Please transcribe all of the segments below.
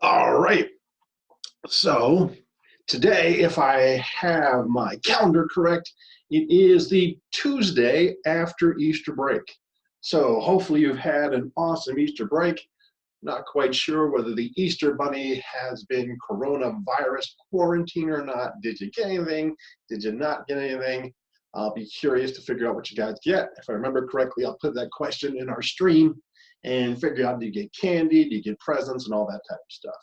All right. So today, if I have my calendar correct, it is the Tuesday after Easter break. So hopefully you've had an awesome Easter break. Not quite sure whether the Easter Bunny has been coronavirus quarantine or not. Did you get anything? Did you not get anything? I'll be curious to figure out what you guys get. If I remember correctly, I'll put that question in our stream and figure out, do you get candy, do you get presents, and all that type of stuff.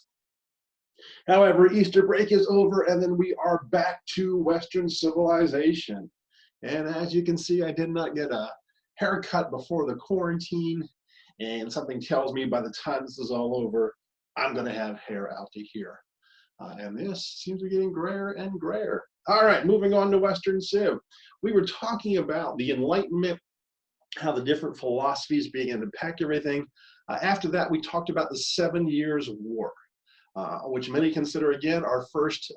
However, Easter break is over, and then we are back to Western civilization. And as you can see, I did not get a haircut before the quarantine, and something tells me by the time this is all over, I'm going to have hair out to here. And this seems to be getting grayer and grayer. All right, moving on to Western Civ. We were talking about the Enlightenment, how the different philosophies began to impact everything. After that, we talked about the 7 Years' War. Which many consider, again, our first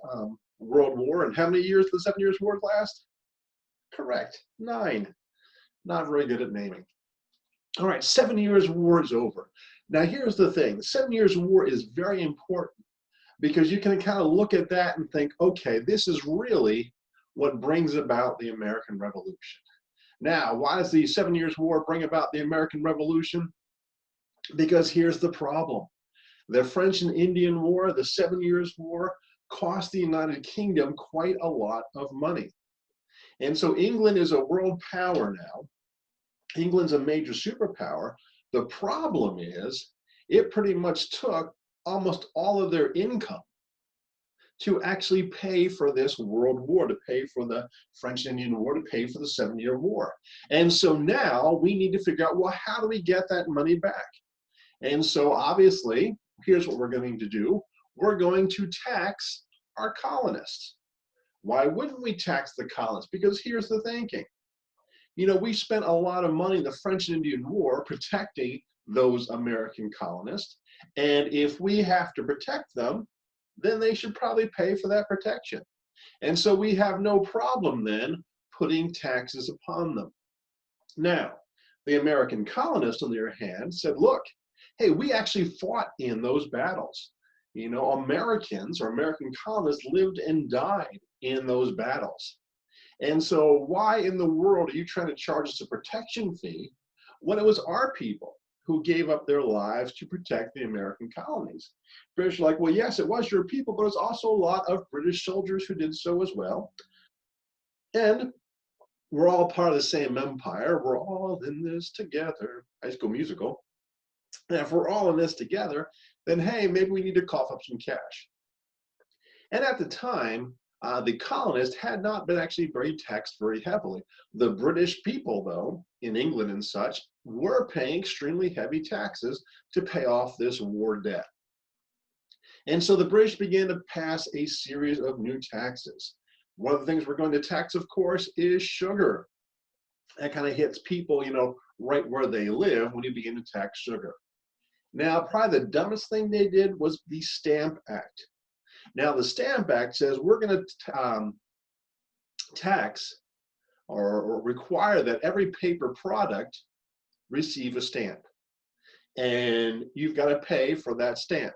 world war. And how many years did the 7 Years' War last? Correct, 9. Not very good at naming. All right, 7 Years' War is over. Now here's the thing, the 7 Years' War is very important because you can kind of look at that and think, okay, this is really what brings about the American Revolution. Now, why does the 7 Years' War bring about the American Revolution? Because here's the problem. The French and Indian War, the 7 Years' War, cost the United Kingdom quite a lot of money. And so England is a world power now. England's a major superpower. The problem is it pretty much took almost all of their income to actually pay for this world war, to pay for the French and Indian War, to pay for the 7 Year War. And so now we need to figure out, well, how do we get that money back? And so obviously, here's what we're going to do. We're going to tax our colonists. Why wouldn't we tax the colonists? Because here's the thinking. You know, we spent a lot of money in the French and Indian War protecting those American colonists. And if we have to protect them, then they should probably pay for that protection. And so we have no problem then putting taxes upon them. Now, the American colonists, on the other hand, said, look, hey, we actually fought in those battles. You know, Americans or American colonists lived and died in those battles. And so why in the world are you trying to charge us a protection fee when it was our people who gave up their lives to protect the American colonies? British are like, well, yes, it was your people, but it's also a lot of British soldiers who did so as well. And we're all part of the same empire. We're all in this together. High School Musical. And if we're all in this together, then hey, maybe we need to cough up some cash. And at the time, the colonists had not been actually very taxed very heavily. The British people, though, in England and such, were paying extremely heavy taxes to pay off this war debt. And so the British began to pass a series of new taxes. One of the things we're going to tax, of course, is sugar. That kind of hits people, you know, right where they live when you begin to tax sugar. Now, probably the dumbest thing they did was the Stamp Act. Now, the Stamp Act says we're going to tax or require that every paper product receive a stamp. And you've got to pay for that stamp.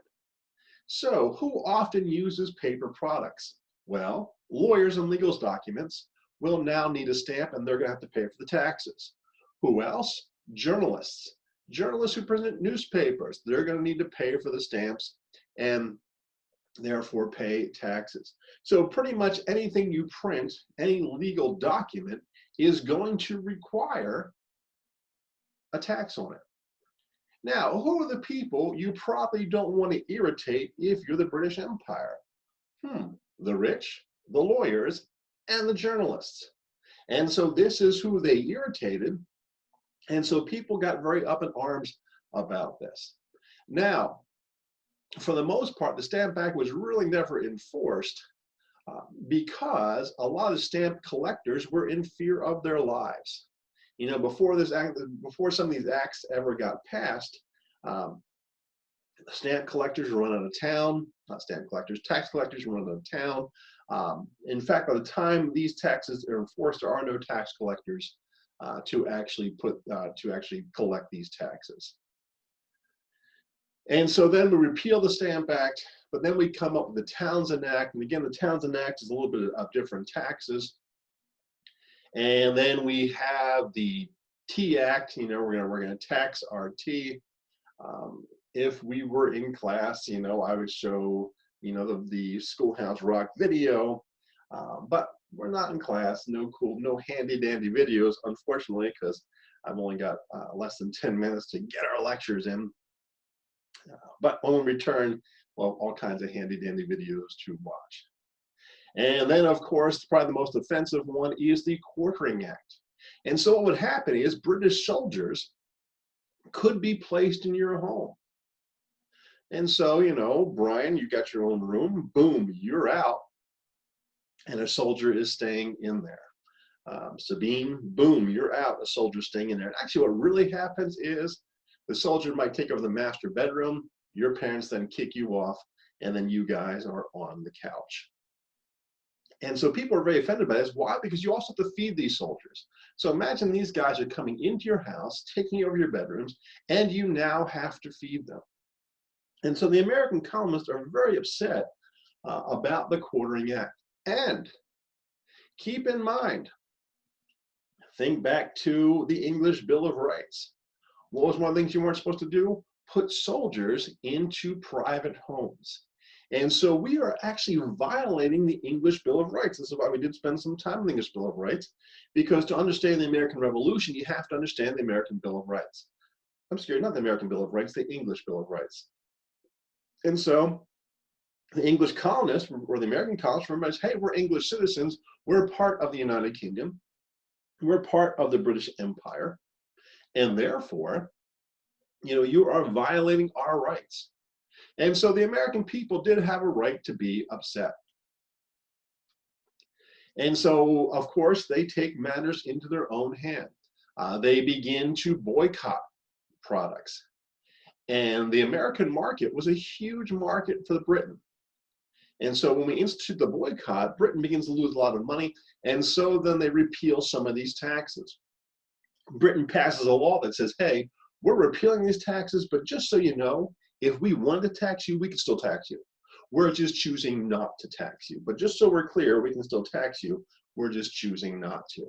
So who often uses paper products? Well, lawyers and legal documents will now need a stamp, and they're going to have to pay for the taxes. Who else? Journalists. Journalists who present newspapers, they're going to need to pay for the stamps and therefore pay taxes. So pretty much anything you print, any legal document, is going to require a tax on it. Now, who are the people you probably don't want to irritate if you're the British Empire? The rich, the lawyers, and the journalists. And so this is who they irritated. And so people got very up in arms about this. Now, for the most part, the Stamp Act was really never enforced because a lot of stamp collectors were in fear of their lives. You know, before this act, before some of these acts ever got passed, stamp collectors were run out of town. Not stamp collectors, tax collectors were run out of town. In fact, by the time these taxes are enforced, there are no tax collectors to actually collect these taxes. And so then we repeal the Stamp Act, but then we come up with the Townsend Act. And again, the Townsend Act is a little bit of different taxes. And then we have the Tea Act. You know, we're gonna tax our tea. If we were in class, you know, I would show, you know, the Schoolhouse Rock video, but we're not in class. No cool, no handy dandy videos, unfortunately, because I've only got less than 10 minutes to get our lectures in. But when we return, well, all kinds of handy dandy videos to watch. And then, of course, probably the most offensive one is the Quartering Act. And so what would happen is British soldiers could be placed in your home. And so, you know, Brian, you got your own room, boom, you're out, and a soldier is staying in there. Sabine, boom, you're out, a soldier staying in there. And actually what really happens is the soldier might take over the master bedroom, your parents then kick you off, and then you guys are on the couch. And so people are very offended by this. Why? Because you also have to feed these soldiers. So imagine these guys are coming into your house, taking over your bedrooms, and you now have to feed them. And so the American colonists are very upset about the Quartering Act. And keep in mind, think back to the English Bill of Rights. What was one of the things you weren't supposed to do? Put soldiers into private homes. And so we are actually violating the English Bill of Rights. This is why we did spend some time on the English Bill of Rights, because to understand the American Revolution, you have to understand the American Bill of Rights. I'm scared, not the American Bill of Rights, the English Bill of Rights. And so the English colonists, or the American colonists, remember, hey, we're English citizens, we're part of the United Kingdom, we're part of the British Empire, and therefore, you know, you are violating our rights. And so the American people did have a right to be upset. And so, of course, they take matters into their own hand. They begin to boycott products. And the American market was a huge market for Britain. And so when we institute the boycott, Britain begins to lose a lot of money. And so then they repeal some of these taxes. Britain passes a law that says, hey, we're repealing these taxes, but just so you know, if we wanted to tax you, we could still tax you. We're just choosing not to tax you. But just so we're clear, we can still tax you. We're just choosing not to.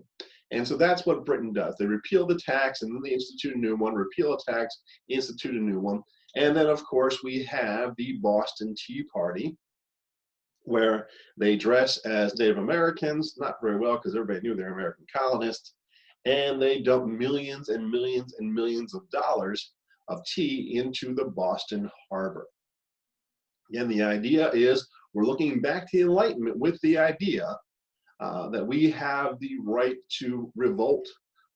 And so that's what Britain does. They repeal the tax, and then they institute a new one, repeal a tax, institute a new one. And then, of course, we have the Boston Tea Party, where they dress as Native Americans, not very well because everybody knew they're American colonists, and they dump millions and millions and millions of dollars of tea into the Boston Harbor. Again, the idea is we're looking back to the Enlightenment with the idea that we have the right to revolt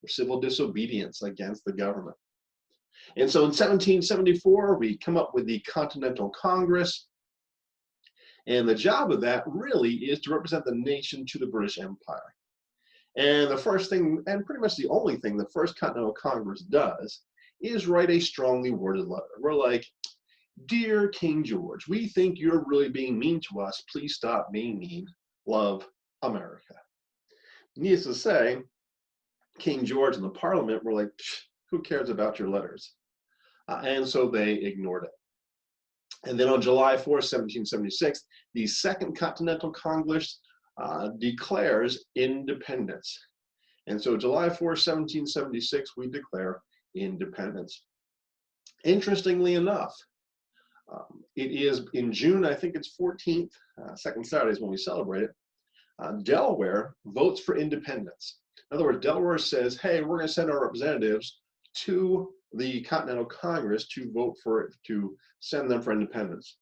or civil disobedience against the government. And so in 1774, we come up with the Continental Congress. And the job of that really is to represent the nation to the British Empire. And the first thing, and pretty much the only thing the First Continental Congress does, is write a strongly worded letter. We're like, dear King George, we think you're really being mean to us. Please stop being mean. Love, America. Needless to say, King George and the Parliament were like, who cares about your letters? And so they ignored it. And then on July 4th, 1776, the Second Continental Congress declares independence. And so July 4th, 1776, we declare independence. Interestingly enough, it is in June, I think it's 14th, second Saturday is when we celebrate it, Delaware votes for independence. In other words, Delaware says, hey, we're going to send our representatives to the Continental Congress to vote for it, to send them for independence.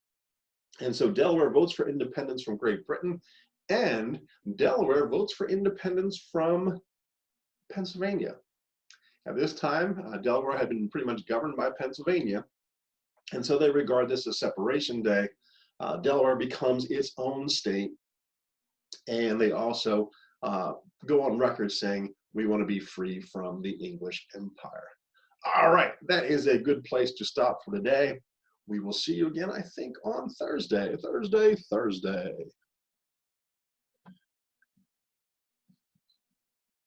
And so Delaware votes for independence from Great Britain, and Delaware votes for independence from Pennsylvania. At this time, Delaware had been pretty much governed by Pennsylvania, and so they regard this as separation day. Delaware becomes its own state, and they also go on record saying, we want to be free from the English Empire. All right, that is a good place to stop for today. We will see you again, I think, on Thursday.